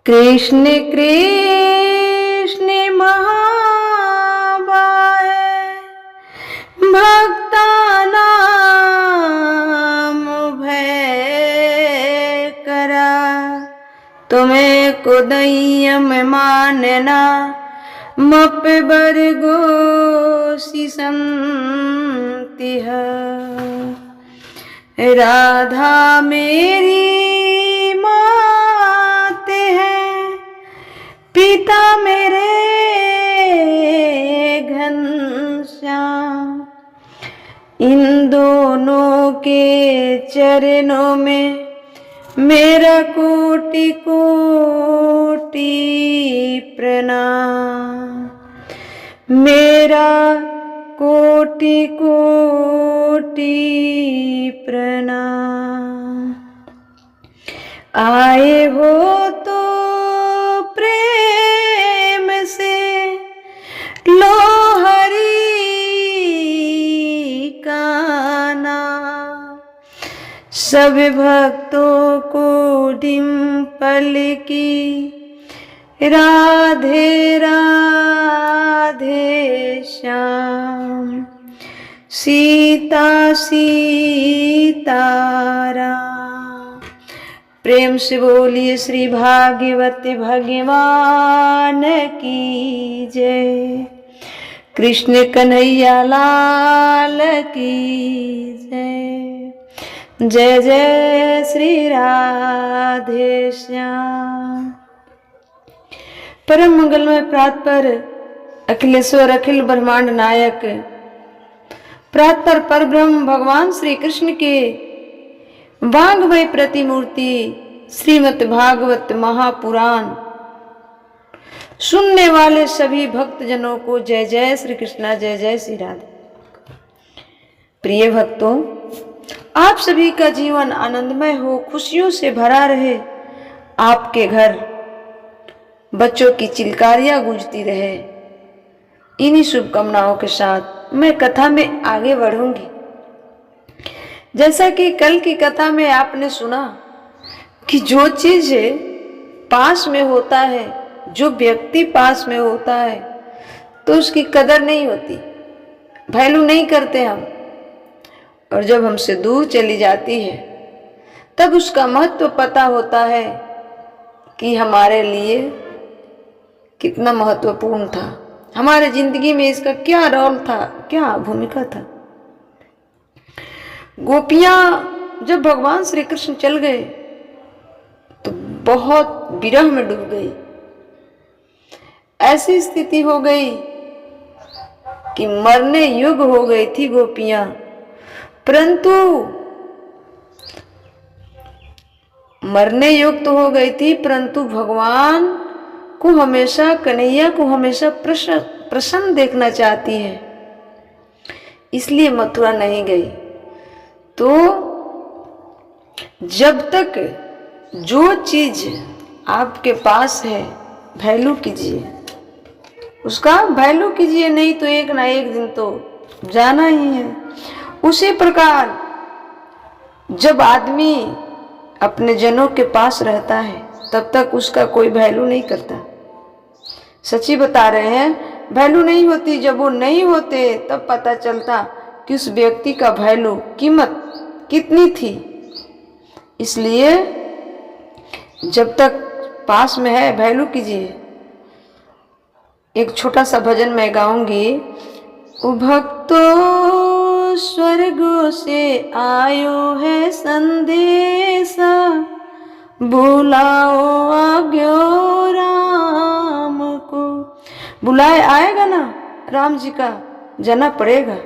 कृष्ण कृष्ण महाबाय भक्ता नाम भय करा। तुम्हें कुदयम मानना मप बरगो संतिह। राधा मेरी मात है, पिता मेरे घनश्याम। इन दोनों के चरणों में मेरा कोटि कोटि प्रणाम। मेरा कोटि कोटि प्रणाम। आए हो तो प्रेम से लो हरि का नाम। सब भक्तों को डिंपल की राधे राधे श्याम। सीता सीताराम। प्रेम से बोलिए श्री भागवत भगवान की जय। कृष्ण कन्हैया लाल की जय। जय जय श्री राधे श्याम। परम मंगलमय प्रातपर अखिलेश्वर अखिल ब्रह्मांड नायक प्रातपर परब्रह्म भगवान श्री कृष्ण के वांगमय प्रतिमूर्ति श्रीमद् भागवत महापुराण सुनने वाले सभी भक्तजनों को जय जय श्री कृष्णा, जय जय श्री राधे। प्रिय भक्तों, आप सभी का जीवन आनंदमय हो, खुशियों से भरा रहे। आपके घर बच्चों की चिलकारियां गूंजती रहे। इन्हीं शुभकामनाओं के साथ मैं कथा में आगे बढ़ूंगी। जैसा कि कल की कथा में आपने सुना कि जो चीज पास में होता है, जो व्यक्ति पास में होता है, तो उसकी कदर नहीं होती, वैल्यू नहीं करते हम। और जब हमसे दूर चली जाती है तब उसका महत्व पता होता है कि हमारे लिए कितना महत्वपूर्ण था, हमारे जिंदगी में इसका क्या रोल था, क्या भूमिका था। गोपियां जब भगवान श्री कृष्ण चल गए तो बहुत विरह में डूब गई। ऐसी स्थिति हो गई कि मरने युग हो गई थी गोपियां। परंतु मरने युग तो हो गई थी, परंतु भगवान को हमेशा, कन्हैया को हमेशा प्रसन्न देखना चाहती है, इसलिए मथुरा नहीं गई। तो जब तक जो चीज आपके पास है वैल्यू कीजिए, उसका वैल्यू कीजिए, नहीं तो एक ना एक दिन तो जाना ही है। उसी प्रकार जब आदमी अपने जनों के पास रहता है तब तक उसका कोई वैल्यू नहीं करता। सच्ची बता रहे हैं, वैल्यू नहीं होती। जब वो नहीं होते तब पता चलता कि उस व्यक्ति का वैल्यू, कीमत कितनी थी। इसलिए जब तक पास में है वैल्यू कीजिए। एक छोटा सा भजन मैं गाऊंगी। ओ भक्तों स्वर्गों से आयो है संदेशा, बुलाओ आज्ञो राम को। बुलाए आएगा ना राम जी का, जाना पड़ेगा।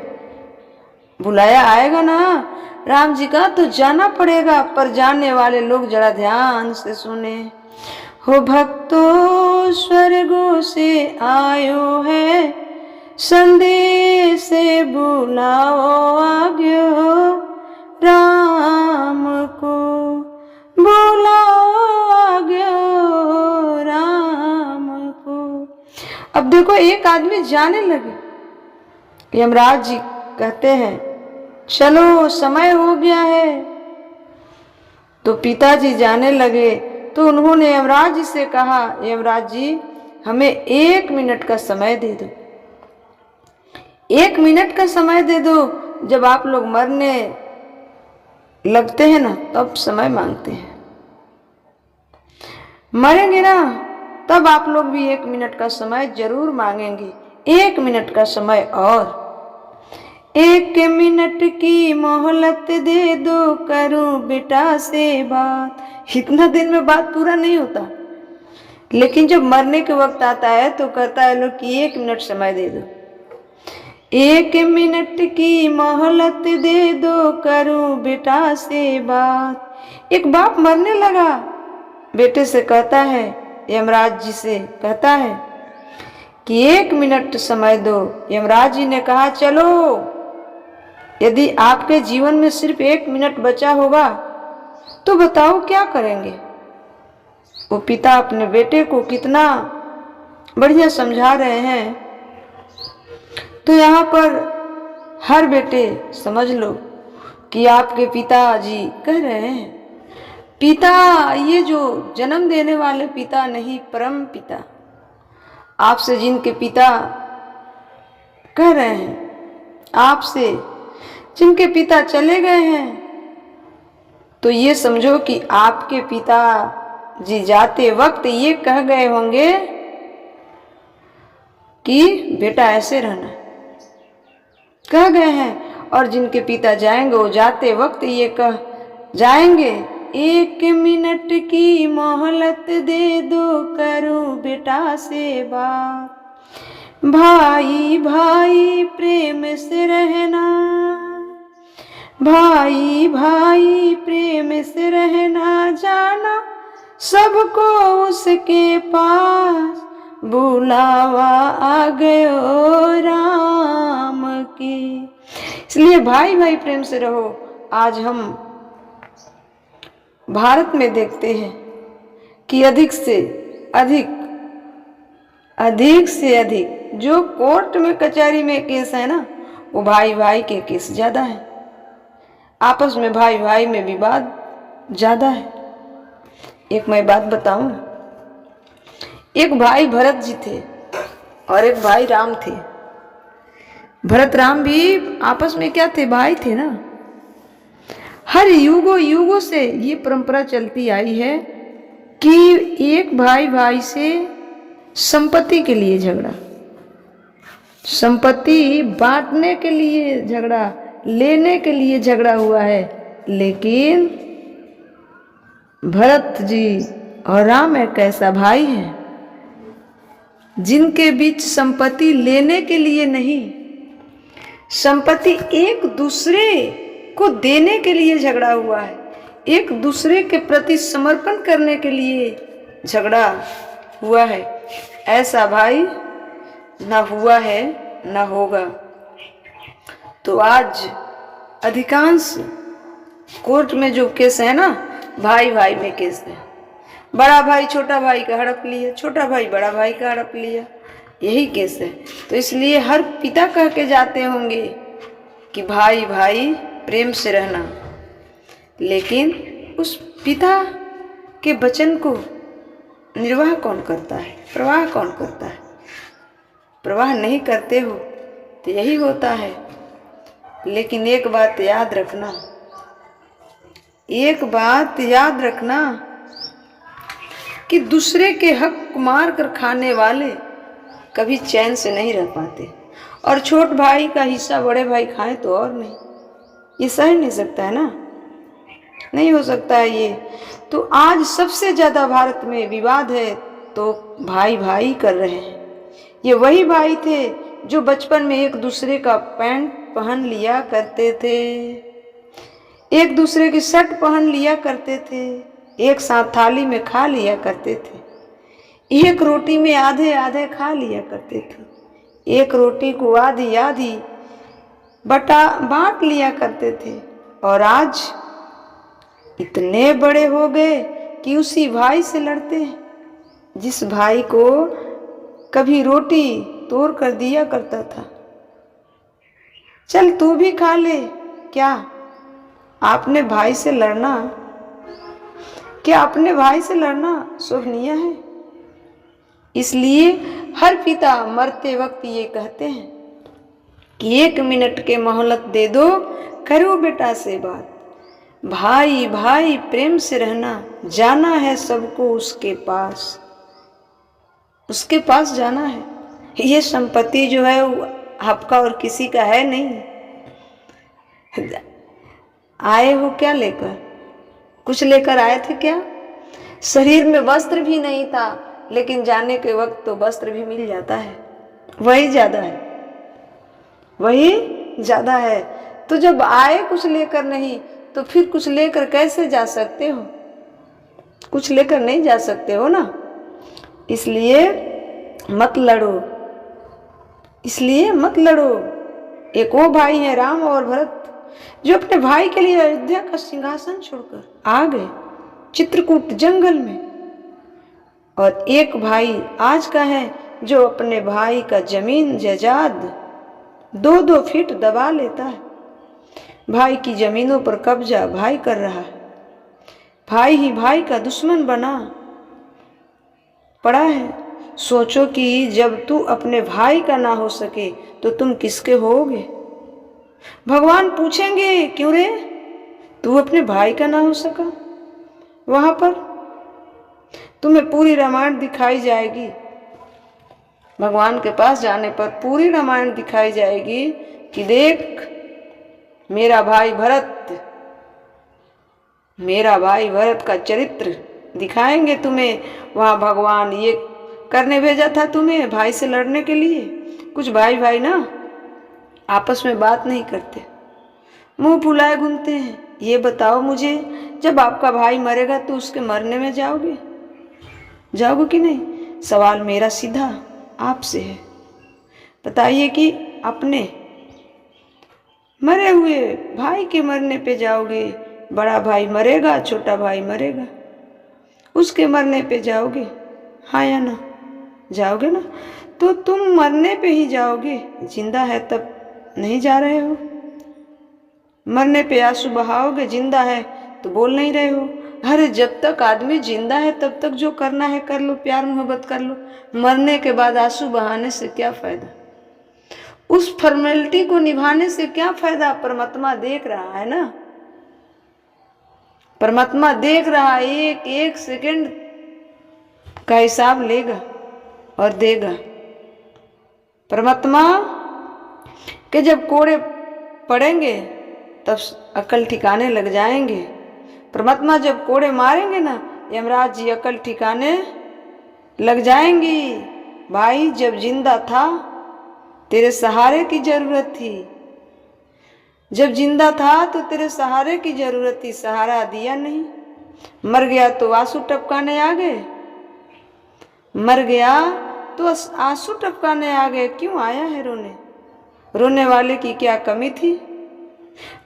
बुलाया आएगा ना राम जी का तो जाना पड़ेगा। पर जाने वाले लोग जरा ध्यान से सुने। हो भक्तों स्वर्गों से आयो है संदेश, बुलाओ आज्ञो राम को। बुलाओ आज्ञो राम को। अब देखो, एक आदमी जाने लगे। यमराज जी कहते हैं चलो समय हो गया है। तो पिताजी जाने लगे। तो उन्होंने यमराज जी से कहा, यमराज जी हमें 1 मिनट का समय दे दो, 1 मिनट का समय दे दो। जब आप लोग मरने लगते हैं ना तब समय मांगते हैं, मरेंगे ना तब आप लोग भी 1 मिनट का समय जरूर मांगेंगे। 1 मिनट का समय और 1 मिनट की मोहलत दे दो, करूं बेटा से बात। इतना दिन में बात पूरा नहीं होता, लेकिन जब मरने के वक्त आता है तो कहता है लोग कि 1 मिनट समय दे दो, 1 मिनट की मोहलत दे दो, करूं बेटा से बात। एक बाप मरने लगा, बेटे से कहता है, यमराज जी से कहता है कि 1 मिनट समय दो। यमराज जी ने कहा चलो, यदि आपके जीवन में सिर्फ 1 मिनट बचा होगा तो बताओ क्या करेंगे। वो पिता अपने बेटे को कितना बढ़िया समझा रहे हैं। तो यहाँ पर हर बेटे समझ लो कि आपके पिताजी कह रहे हैं, पिता ये जो जन्म देने वाले पिता नहीं, परम पिता, आपसे जिनके पिता कह रहे हैं, आपसे जिनके पिता चले गए हैं, तो ये समझो कि आपके पिता जी जाते वक्त ये कह गए होंगे कि बेटा ऐसे रहना, कह गए हैं। और जिनके पिता जाएंगे वो जाते वक्त ये कह जाएंगे, 1 मिनट की मोहलत दे दो, करूं बेटा से बात। भाई भाई प्रेम से रहना, भाई भाई प्रेम से रहना, जाना सबको उसके पास, बुलावा आ गयो राम की। इसलिए भाई भाई प्रेम से रहो। आज हम भारत में देखते हैं कि अधिक से अधिक जो कोर्ट में कचहरी में केस है ना, वो भाई भाई के केस ज्यादा है, आपस में भाई भाई में विवाद ज्यादा है। एक मैं बात बताऊं, एक भाई भरत जी थे और एक भाई राम थे। भरत राम भी आपस में क्या थे, भाई थे ना। हर युगों से ये परंपरा चलती आई है कि एक भाई भाई से संपत्ति के लिए झगड़ा, संपत्ति बांटने के लिए झगड़ा, लेने के लिए झगड़ा हुआ है। लेकिन भरत जी और राम एक ऐसा भाई है जिनके बीच संपत्ति लेने के लिए नहीं, संपत्ति एक दूसरे को देने के लिए झगड़ा हुआ है, एक दूसरे के प्रति समर्पण करने के लिए झगड़ा हुआ है। ऐसा भाई ना हुआ है ना होगा। तो आज अधिकांश कोर्ट में जो केस है ना, भाई भाई में केस है। बड़ा भाई छोटा भाई का हड़प लिया, छोटा भाई बड़ा भाई का हड़प लिया, यही केस है। तो इसलिए हर पिता कह के जाते होंगे कि भाई भाई प्रेम से रहना, लेकिन उस पिता के वचन को निर्वाह कौन करता है, प्रवाह कौन करता है? प्रवाह नहीं करते हो तो यही होता है। लेकिन एक बात याद रखना, एक बात याद रखना कि दूसरे के हक मार कर खाने वाले कभी चैन से नहीं रह पाते। और छोट भाई का हिस्सा बड़े भाई खाएं तो और नहीं, ये सह नहीं सकता है ना, नहीं हो सकता है ये। तो आज सबसे ज़्यादा भारत में विवाद है तो भाई भाई कर रहे हैं। ये वही भाई थे जो बचपन में एक दूसरे का पैंट पहन लिया करते थे, एक दूसरे की शर्ट पहन लिया करते थे, एक साथ थाली में खा लिया करते थे, एक रोटी में आधे आधे खा लिया करते थे, एक रोटी को आधी आधी बांट लिया करते थे। और आज इतने बड़े हो गए कि उसी भाई से लड़ते हैं, जिस भाई को कभी रोटी तोड़ कर दिया करता था। चल तू भी खा ले, क्या आपने भाई से लड़ना? क्या अपने भाई से लड़ना शोभनीय है? इसलिए हर पिता मरते वक्त ये कहते हैं कि 1 मिनट के मोहलत दे दो, करो बेटा से बात। भाई भाई प्रेम से रहना, जाना है सबको उसके पास जाना है। ये संपत्ति जो है वो आपका और किसी का है नहीं। आए हो क्या लेकर? कुछ लेकर आए थे क्या? शरीर में वस्त्र भी नहीं था, लेकिन जाने के वक्त तो वस्त्र भी मिल जाता है। वही ज्यादा है, वही ज्यादा है। तो जब आए कुछ लेकर नहीं, तो फिर कुछ लेकर कैसे जा सकते हो? कुछ लेकर नहीं जा सकते हो ना। इसलिए मत लड़ो, इसलिए मत लड़ो। एक वो भाई है राम और भरत, जो अपने भाई के लिए अयोध्या का सिंहासन छोड़कर आ गए चित्रकूट जंगल में। और एक भाई आज का है जो अपने भाई का जमीन जायदाद 2-2 फीट दबा लेता है। भाई की जमीनों पर कब्जा भाई कर रहा है। भाई ही भाई का दुश्मन बना पड़ा है। सोचो कि जब तू अपने भाई का ना हो सके तो तुम किसके होगे? भगवान पूछेंगे, क्यों रे तू अपने भाई का ना हो सका? वहां पर तुम्हें पूरी रामायण दिखाई जाएगी। भगवान के पास जाने पर पूरी रामायण दिखाई जाएगी कि देख मेरा भाई भरत का चरित्र दिखाएंगे तुम्हें। वहां भगवान ये करने भेजा था तुम्हें, भाई से लड़ने के लिए। कुछ भाई भाई ना आपस में बात नहीं करते, मुंह फुलाए घूमते हैं। ये बताओ मुझे, जब आपका भाई मरेगा तो उसके मरने में जाओगे कि नहीं? सवाल मेरा सीधा आपसे है। बताइए कि अपने मरे हुए भाई के मरने पे जाओगे? बड़ा भाई मरेगा, छोटा भाई मरेगा, उसके मरने पे जाओगे? हाँ या ना? जाओगे ना? तो तुम मरने पे ही जाओगे, जिंदा है तब नहीं जा रहे हो। मरने पे आंसू बहाओगे, जिंदा है तो बोल नहीं रहे हो। अरे जब तक आदमी जिंदा है तब तक जो करना है कर लो, प्यार मोहब्बत कर लो। मरने के बाद आंसू बहाने से क्या फायदा? उस फॉर्मेलिटी को निभाने से क्या फायदा? परमात्मा देख रहा है ना, परमात्मा देख रहा है। एक एक सेकंड का हिसाब लेगा और देगा। परमात्मा के जब कोड़े पड़ेंगे तब अकल ठिकाने लग जाएंगे। परमात्मा जब कोड़े मारेंगे ना, यमराज जी अकल ठिकाने लग जाएंगी। भाई जब जिंदा था तेरे सहारे की जरूरत थी, जब जिंदा था तो तेरे सहारे की जरूरत थी, सहारा दिया नहीं। मर गया तो आंसू टपकाने आ गए, मर गया तो आंसू टपकाने आ गए। क्यों आया है रोने? रोने वाले की क्या कमी थी?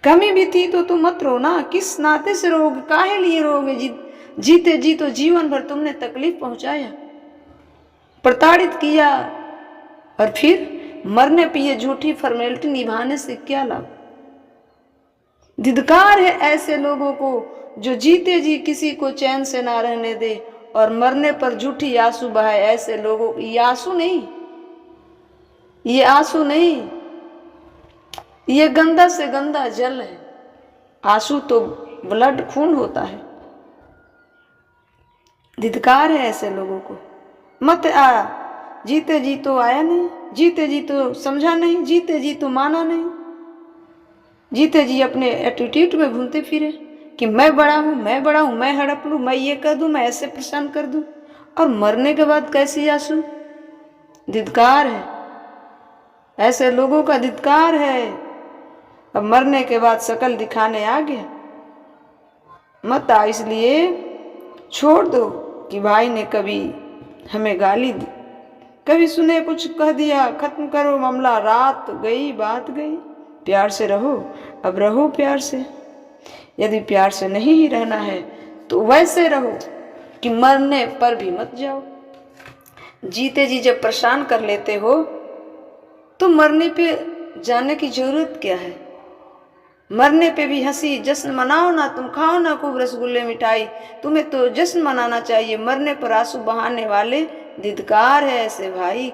कमी भी थी तो तुम मत रो ना। किस नाते से रोगे? काहे लिए रोगे? जीते जी तो जीवन भर तुमने तकलीफ पहुंचाया, प्रताड़ित किया, और फिर मरने पे ये झूठी फॉर्मेलिटी निभाने से क्या लाभ? धिक्कार है ऐसे लोगों को जो जीते जी किसी को चैन से ना रहने दे और मरने पर झूठी आंसू बहाए। ऐसे लोगों को ये आंसू नहीं, ये आंसू नहीं, ये गंदा से गंदा जल है। आंसू तो ब्लड खून होता है। धिक्कार है ऐसे लोगों को। मत आ, जीते जी तो आया नहीं, जीते जी तो समझा नहीं, जीते जी तो माना नहीं, जीते जी अपने एटीट्यूड में घूमते फिरे कि मैं बड़ा हूं, मैं बड़ा हूं, मैं हड़प लूं, मैं ये कर दूं, मैं ऐसे परेशान कर दूं। और मरने के बाद कैसी आंसू? धिक्कार है ऐसे लोगों का, धिक्कार है। अब मरने के बाद शकल दिखाने आ गया, मत आ। इसलिए छोड़ दो कि भाई ने कभी हमें गाली दी, कभी सुने कुछ कह दिया, खत्म करो मामला। रात गई, बात गई। प्यार से रहो, अब रहो प्यार से। यदि प्यार से नहीं ही रहना है तो वैसे रहो कि मरने पर भी मत जाओ। जीते जी जब परेशान कर लेते हो तो मरने पे जाने की जरूरत क्या है? मरने पे भी हंसी, जश्न मनाओ ना, तुम खाओ ना खूब रसगुल्ले मिठाई, तुम्हें तो जश्न मनाना चाहिए, मरने पर आंसू बहाने वाले धिक्कार है ऐसे भाई।